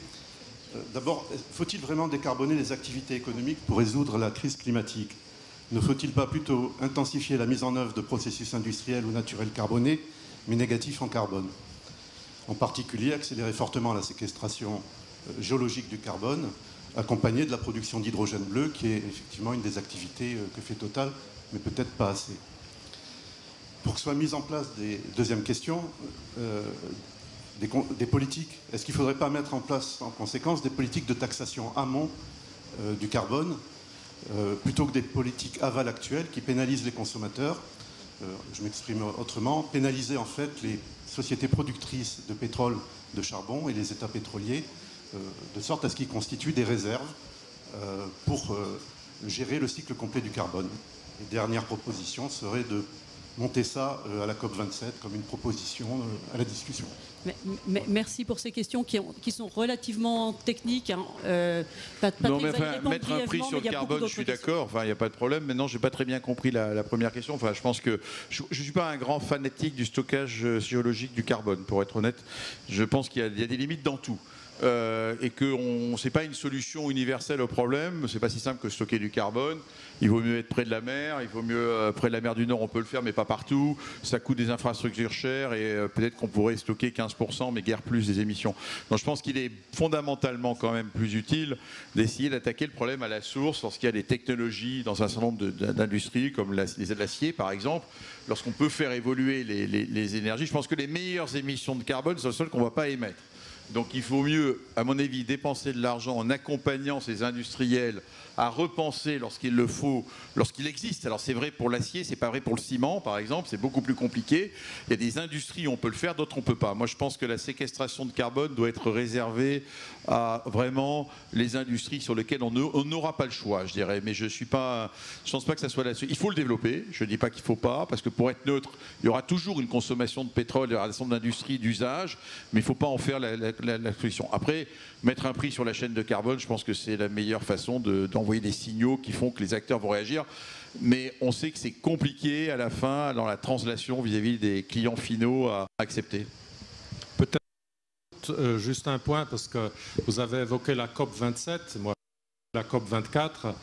S6: D'abord, faut-il vraiment décarboner les activités économiques pour résoudre la crise climatique? Ne faut-il pas plutôt intensifier la mise en œuvre de processus industriels ou naturels carbonés, mais négatifs en carbone? En particulier, accélérer fortement la séquestration géologique du carbone, accompagnée de la production d'hydrogène bleu, qui est effectivement une des activités que fait Total, mais peut-être pas assez. Pour que soient mises en place deuxième question, des politiques, est-ce qu'il ne faudrait pas mettre en place en conséquence des politiques de taxation amont du carbone, plutôt que des politiques aval actuelles qui pénalisent les consommateurs? Je m'exprime autrement, pénaliser en fait les sociétés productrices de pétrole, de charbon et les États pétroliers, de sorte à ce qu'ils constituent des réserves pour gérer le cycle complet du carbone. Et dernière proposition serait de monter ça à la COP27 comme une proposition à la discussion.
S1: Merci pour ces questions qui sont relativement techniques. Hein.
S4: Non, mais enfin, mettre un prix sur le carbone, je suis d'accord, enfin, il n'y a pas de problème. Maintenant, je n'ai pas très bien compris la première question. Enfin, je pense que je ne suis pas un grand fanatique du stockage géologique du carbone, pour être honnête. Je pense qu'il y a des limites dans tout. Et que ce n'est pas une solution universelle au problème. C'est pas si simple que stocker du carbone. Il vaut mieux être près de la mer. Il vaut mieux près de la mer du Nord, on peut le faire, mais pas partout. Ça coûte des infrastructures chères et peut-être qu'on pourrait stocker 15%, mais guère plus des émissions. Donc je pense qu'il est fondamentalement quand même plus utile d'essayer d'attaquer le problème à la source lorsqu'il y a des technologies dans un certain nombre d'industries, comme l'acier par exemple. Lorsqu'on peut faire évoluer les énergies, je pense que les meilleures émissions de carbone sont celles qu'on ne va pas émettre. Donc il faut mieux, à mon avis, dépenser de l'argent en accompagnant ces industriels à repenser lorsqu'il le faut, lorsqu'il existe. Alors c'est vrai pour l'acier, c'est pas vrai pour le ciment par exemple, c'est beaucoup plus compliqué. Il y a des industries où on peut le faire, d'autres on peut pas. Moi je pense que la séquestration de carbone doit être réservée à vraiment les industries sur lesquelles on n'aura pas le choix, je dirais. Mais je pense pas que ça soit là-dessus. Il faut le développer, je dis pas qu'il faut pas, parce que pour être neutre, il y aura toujours une consommation de pétrole, il y aura des centres d'industrie, d'usage, mais il faut pas en faire la solution. Après, mettre un prix sur la chaîne de carbone, je pense que c'est la meilleure façon d'envoyer des signaux qui font que les acteurs vont réagir. Mais on sait que c'est compliqué à la fin, dans la translation vis-à-vis des clients finaux à accepter.
S2: Peut-être juste un point, parce que vous avez évoqué la COP27, moi la COP24.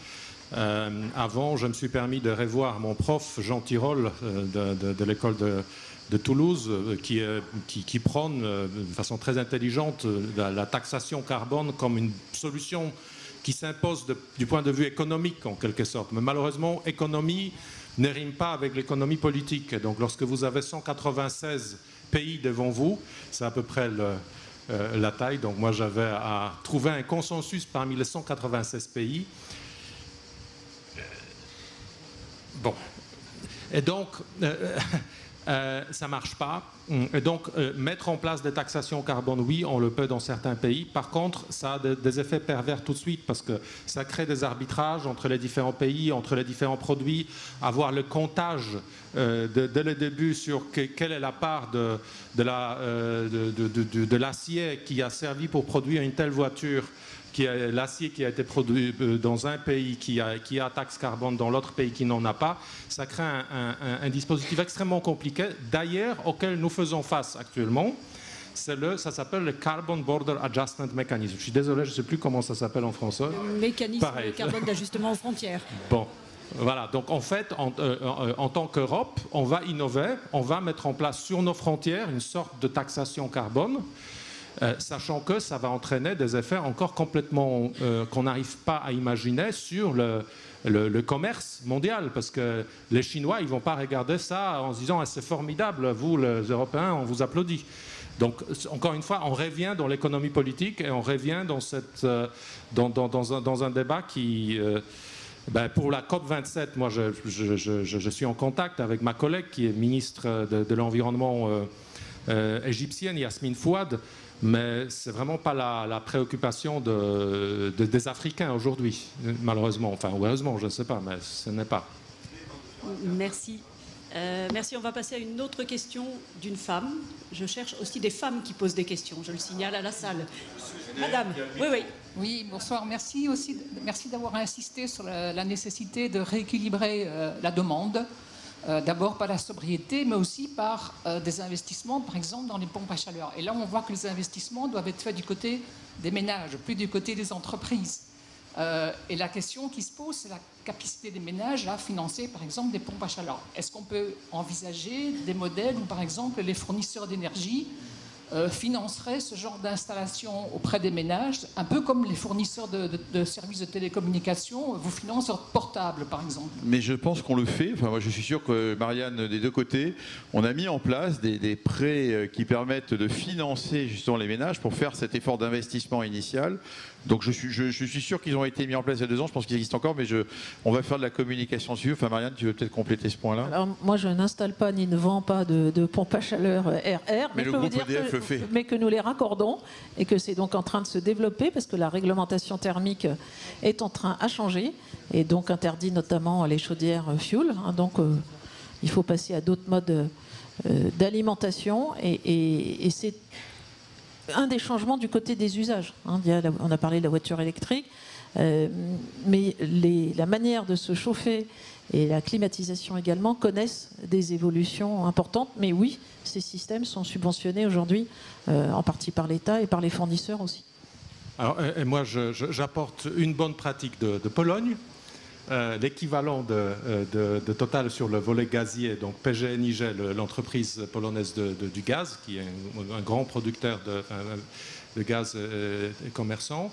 S2: Avant, je me suis permis de revoir mon prof, Jean Tirole, de l'école de Toulouse, qui prône de façon très intelligente la taxation carbone comme une solution qui s'impose du point de vue économique en quelque sorte. Mais malheureusement, économie ne rime pas avec l'économie politique. Donc lorsque vous avez 196 pays devant vous, c'est à peu près la taille. Donc moi j'avais à trouver un consensus parmi les 196 pays. Bon. Et donc... ça ne marche pas. Et donc, mettre en place des taxations carbone, oui, on le peut dans certains pays. Par contre, ça a des effets pervers tout de suite parce que ça crée des arbitrages entre les différents pays, entre les différents produits. Avoir le comptage dès le début sur quelle est la part de l'acier qui a servi pour produire une telle voiture, l'acier qui a été produit dans un pays qui a taxe carbone dans l'autre pays qui n'en a pas, ça crée un dispositif extrêmement compliqué, d'ailleurs auquel nous faisons face actuellement. Ça s'appelle le Carbon Border Adjustment Mechanism. Je suis désolé, je ne sais plus comment ça s'appelle en français.
S1: Mécanisme
S2: Pareil.
S1: carbone d'ajustement aux frontières.
S2: Bon, voilà. Donc en fait, en tant qu'Europe, on va innover, on va mettre en place sur nos frontières une sorte de taxation carbone, sachant que ça va entraîner des effets encore complètement qu'on n'arrive pas à imaginer sur le commerce mondial, parce que les Chinois, ils ne vont pas regarder ça en se disant ah, c'est formidable, vous les Européens, on vous applaudit. Donc, encore une fois, on revient dans l'économie politique et on revient dans un débat qui, pour la COP27, moi, je suis en contact avec ma collègue qui est ministre de l'Environnement égyptienne, Yasmine Fouad, mais ce n'est vraiment pas la préoccupation des Africains aujourd'hui, malheureusement. Enfin, heureusement, je ne sais pas, mais ce n'est pas.
S1: Merci. Merci. On va passer à une autre question d'une femme. Je cherche aussi des femmes qui posent des questions. Je le signale à la salle. Madame, oui, oui.
S7: Oui, bonsoir. Merci d'avoir insisté sur la nécessité de rééquilibrer la demande. D'abord par la sobriété, mais aussi par des investissements, par exemple dans les pompes à chaleur. Et là, on voit que les investissements doivent être faits du côté des ménages, plus du côté des entreprises. Et la question qui se pose, c'est la capacité des ménages à financer, par exemple, des pompes à chaleur. Est-ce qu'on peut envisager des modèles où, par exemple, les fournisseurs d'énergie financeraient ce genre d'installation auprès des ménages, un peu comme les fournisseurs de services de télécommunications vous financent leur portable, par exemple?
S4: Mais je pense qu'on le fait. Enfin, moi, je suis sûr que, Marianne, des deux côtés, on a mis en place des prêts qui permettent de financer justement les ménages pour faire cet effort d'investissement initial. Donc je suis sûr qu'ils ont été mis en place il y a 2 ans, je pense qu'ils existent encore, mais on va faire de la communication dessus. Enfin, Marianne, tu veux peut-être compléter ce point-là?
S3: Alors moi, je n'installe pas ni ne vends pas de pompes à chaleur RR,
S4: mais le groupe EDF le fait.
S3: Mais que nous les raccordons et que c'est donc en train de se développer parce que la réglementation thermique est en train à changer et donc interdit notamment les chaudières fuel. Donc il faut passer à d'autres modes d'alimentation et c'est un des changements du côté des usages. On a parlé de la voiture électrique, mais la manière de se chauffer et la climatisation également connaissent des évolutions importantes. Mais oui, ces systèmes sont subventionnés aujourd'hui, en partie par l'État et par les fournisseurs aussi.
S2: Alors, et moi, j'apporte une bonne pratique de Pologne. L'équivalent de Total sur le volet gazier, donc PGNiG, l'entreprise polonaise du gaz, qui est un grand producteur de gaz commerçant.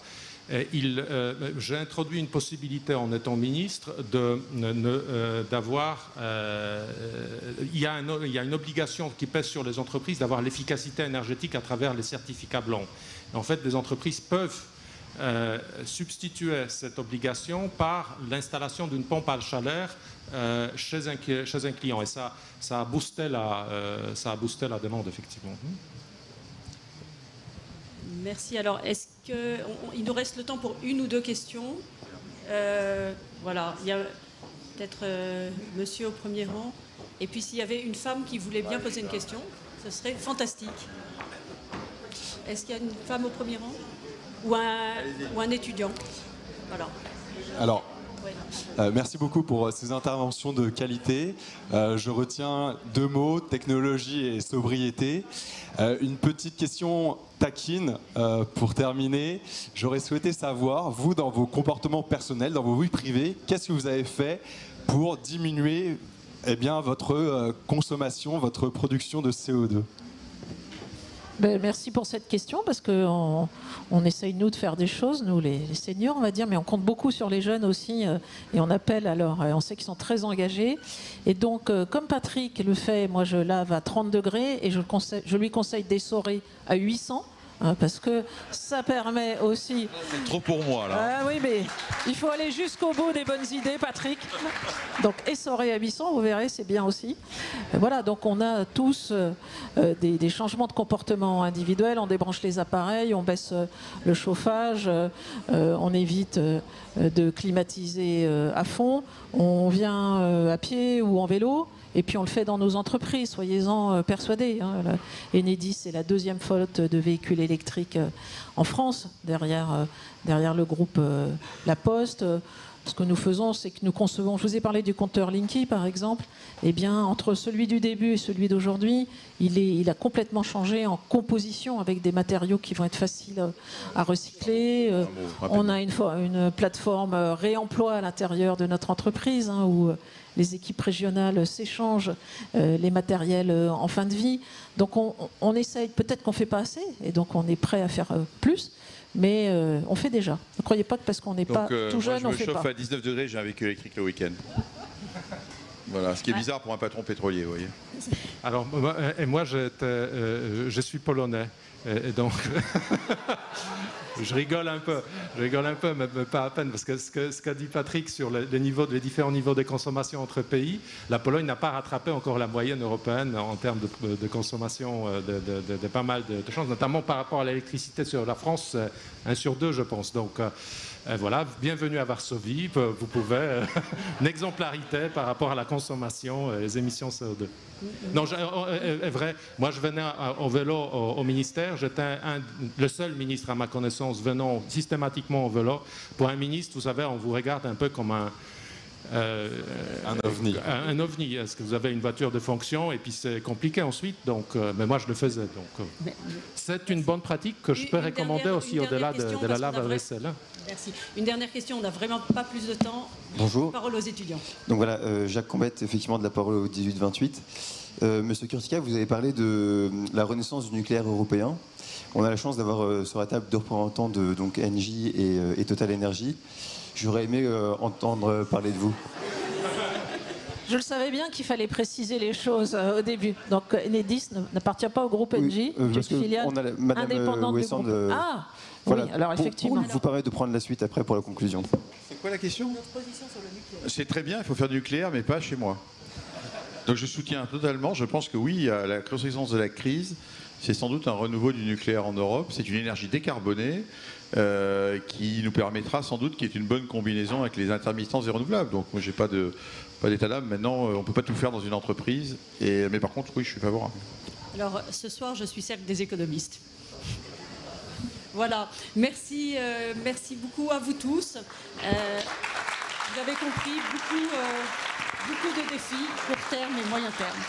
S2: J'ai introduit une possibilité en étant ministre d'avoir... il y a une obligation qui pèse sur les entreprises d'avoir l'efficacité énergétique à travers les certificats blancs. En fait, les entreprises peuvent substituer cette obligation par l'installation d'une pompe à chaleur chez un client. Et ça a boosté la demande, effectivement.
S1: Merci. Alors, est-ce qu'il nous reste le temps pour 1 ou 2 questions? Voilà, il y a peut-être monsieur au premier rang. Et puis, s'il y avait une femme qui voulait bien poser une question, ce serait fantastique. Est-ce qu'il y a une femme au premier rang? Ou un étudiant. Voilà.
S8: Alors, merci beaucoup pour ces interventions de qualité. Je retiens 2 mots, technologie et sobriété. Une petite question taquine pour terminer. J'aurais souhaité savoir, vous, dans vos comportements personnels, dans vos vies privées, qu'est-ce que vous avez fait pour diminuer votre consommation, votre production de CO2?
S3: Merci pour cette question parce qu'on essaye, nous, de faire des choses, nous, les seniors, on va dire, mais on compte beaucoup sur les jeunes aussi et on appelle alors, on sait qu'ils sont très engagés. Et donc, comme Patrick le fait, moi, je lave à 30 degrés et je lui conseille d'essorer à 800. Parce que ça permet aussi...
S4: C'est trop pour moi, là.
S3: Ah oui, mais il faut aller jusqu'au bout des bonnes idées, Patrick. Donc, essorer à 800, vous verrez, c'est bien aussi. Voilà, donc on a tous des changements de comportement individuels. On débranche les appareils, on baisse le chauffage, on évite de climatiser à fond. On vient à pied ou en vélo. Et puis on le fait dans nos entreprises, soyez-en persuadés. Enedis, c'est la 2e flotte de véhicules électriques en France, derrière le groupe La Poste. Ce que nous faisons, c'est que nous concevons, je vous ai parlé du compteur Linky par exemple, eh bien entre celui du début et celui d'aujourd'hui, il a complètement changé en composition avec des matériaux qui vont être faciles à recycler. On a une plateforme réemploi à l'intérieur de notre entreprise hein, où les équipes régionales s'échangent les matériels en fin de vie. Donc on essaye, peut-être qu'on ne fait pas assez, et donc on est prêt à faire plus, mais on fait déjà. Ne croyez pas que parce qu'on n'est pas tout jeune, on ne fait pas.
S4: Je me chauffe à 19 degrés, j'ai un véhicule électrique le week-end. Voilà, ce qui est bizarre pour un patron pétrolier, vous voyez.
S2: Alors, moi je suis polonais, et donc je rigole un peu, mais pas à peine, parce que ce qu'a dit Patrick sur les différents niveaux de consommation entre pays, la Pologne n'a pas rattrapé encore la moyenne européenne en termes de consommation de pas mal de choses, notamment par rapport à l'électricité sur la France, 1 sur 2, je pense. Donc, voilà, bienvenue à Varsovie, vous pouvez, une exemplarité par rapport à la consommation et les émissions CO2. Non, est vrai, moi je venais au vélo au ministère, j'étais le seul ministre à ma connaissance venant systématiquement au vélo. Pour un ministre, vous savez, on vous regarde un peu comme un
S8: ovni.
S2: Un ovni, est-ce que vous avez une voiture de fonction et puis c'est compliqué ensuite, donc, mais moi je le faisais. Donc, c'est une bonne pratique que je peux recommander aussi au-delà de la lave-vaisselle.
S1: Merci. Une dernière question, on n'a vraiment pas plus de temps.
S9: Bonjour.
S1: Parole aux étudiants.
S9: Donc voilà, Jacques Combette, effectivement de la parole au 18-28. Monsieur Kurtika, vous avez parlé de la renaissance du nucléaire européen. On a la chance d'avoir sur la table deux représentants de donc, Engie et Total Energy. J'aurais aimé entendre parler de vous.
S3: Je le savais bien qu'il fallait préciser les choses au début. Donc Enedis n'appartient pas au groupe Engie,
S9: oui,
S3: qui est une filiale indépendante du groupe. Ah,
S9: voilà.
S3: Oui, alors effectivement.
S9: Vous permet de prendre la suite après pour la conclusion.
S4: C'est quoi la question?
S1: Notre position sur le nucléaire.
S4: C'est très bien, il faut faire du nucléaire, mais pas chez moi. Donc je soutiens totalement, je pense que oui, à la conséquence de la crise, c'est sans doute un renouveau du nucléaire en Europe. C'est une énergie décarbonée qui nous permettra sans doute, qui est une bonne combinaison avec les intermittences et renouvelables. Donc moi, j'ai pas d'état d'âme. Maintenant, on ne peut pas tout faire dans une entreprise. Mais par contre, oui, je suis favorable.
S1: Alors ce soir, je suis cercle des économistes. Voilà, merci beaucoup à vous tous. Vous avez compris beaucoup de défis, court terme et moyen terme.